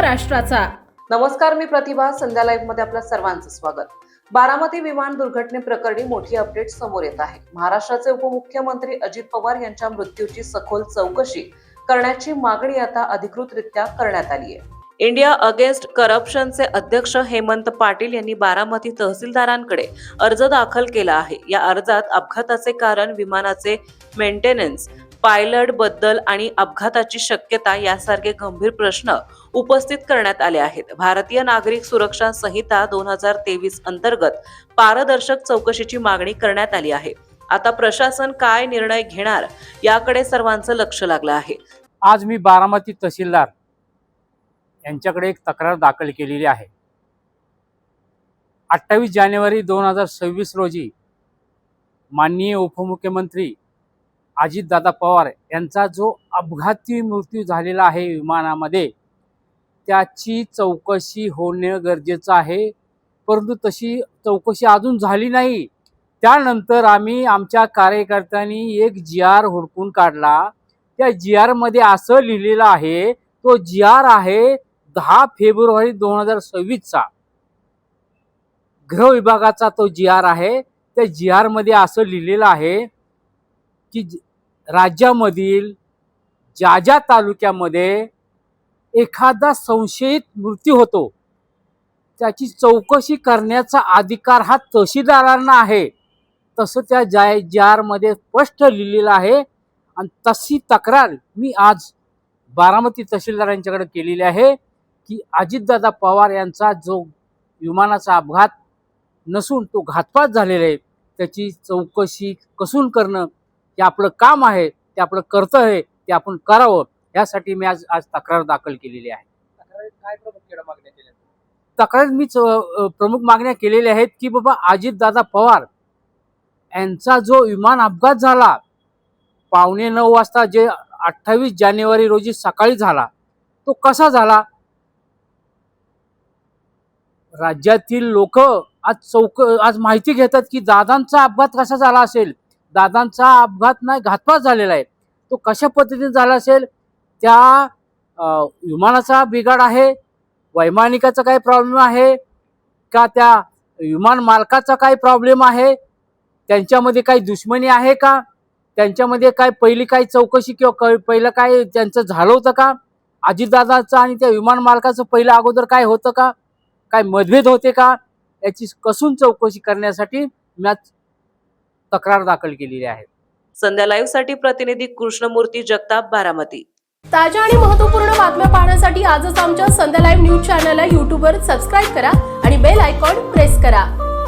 महाराष्ट्राचा. नमस्कार, मी प्रतिभा. संध्या लाईव्ह मध्ये आपल्या सर्वांचं स्वागत. बारामती विमान दुर्घटनेप्रकरणी मोठी अपडेट समोर येत आहे. महाराष्ट्राचे उपमुख्यमंत्री अजित पवार यांच्या मृत्यूची सखोल चौकशी करण्याची मागणी आता अधिकृतरित्या करण्यात आली आहे. इंडिया अगेन्स्ट करप्शनचे अध्यक्ष हेमंत पाटील यांनी बारामती तहसीलदारांकडे अर्ज दाखल केला आहे. या अर्जात अपघाताचे कारण, विमानाचे मेंटेनन्स, पायलट बद्दल आणि अपघाताची शक्यता यासारखे गंभीर प्रश्न उपस्थित करण्यात आले आहेत. भारतीय नागरिक सुरक्षा संहिता 2023 अंतर्गत पारदर्शक चौकशीची मागणी करण्यात आली आहे. आता प्रशासन काय निर्णय घेणार याकडे सर्वांचं लक्ष लागलं आहे. आज मी बारामती तहसीलदार यांच्याकडे एक तक्रार दाखल केलेली आहे. 28 जानेवारी 2026 रोजी माननीय उपमुख्यमंत्री अजितदादा पवार यांचा जो अपघाती मृत्यू झालेला आहे विमानामध्ये, त्याची चौकशी होणे गरजेचं आहे. परंतु तशी चौकशी अजून झाली नाही. त्यानंतर आम्ही आमच्या कार्यकर्त्यांनी एक GR हुडकून काढला. त्या GR मध्ये असं लिहिलेलं आहे, तो GR आहे 10 फेब्रुवारी 2026चा. गृह विभागाचा तो GR आहे. त्या GR मध्ये असं लिहिलेलं आहे की राज्यामधील ज्या तालुक्यामध्ये एखादा संशयित मृत्यू होतो त्याची चौकशी करण्याचा अधिकार हा तहसीलदारांना आहे. तसं त्या GR मध्ये स्पष्ट लिहिलेलं आहे. आणि तशी तक्रार मी आज बारामती तहसीलदारांच्याकडे केलेली आहे की अजितदादा पवार यांचा जो विमानाचा अपघात नसून तो घातपात झालेला आहे, त्याची चौकशी कसून करणं हे आपलं काम आहे, ते आपलं कर्तव्य आहे, ते आपण करावं. यासाठी मी आज तक्रार दाखल केलेली आहे. तक्रार मी प्रमुख मागण्या केलेल्या आहेत की बाबा अजितदादा पवार यांचा जो विमान अपघात झाला 9:15 वाजता, जे 28 जानेवारी रोजी सकाळी झाला, तो कसा झाला? राज्यातील लोक आज माहिती घेतात की दादांचा अपघात कसा झाला असेल. दादांचा अपघात नाही, घातपात झालेला आहे. तो कशा पद्धतीने झाला असेल? त्या विमानाचा बिघाड आहे, वैमानिकाचा काही प्रॉब्लेम आहे का, त्या विमान मालकाचा काही प्रॉब्लेम आहे, त्यांच्यामध्ये काही दुश्मनी आहे का, त्यांच्यामध्ये काय पहिली काही चौकशी किंवा पहिलं काय त्यांचं झालं होतं का, अजितदादाचं आणि त्या विमान मालकाचं पहिलं अगोदर काय होतं का, काय मतभेद होते का, याची कसून चौकशी करण्यासाठी मी तक्रार दाखल केलेली आहे. संध्या लाईव्ह साठी प्रतिनिधी कृष्णमूर्ती जगताप, बारामती. ताज्या आणि महत्त्वपूर्ण बातम्या पाहण्यासाठी आजच आमच्या संध्या लाईव्ह न्यूज चॅनलला YouTubeवर सबस्क्राईब करा आणि बेल आयकॉन प्रेस करा.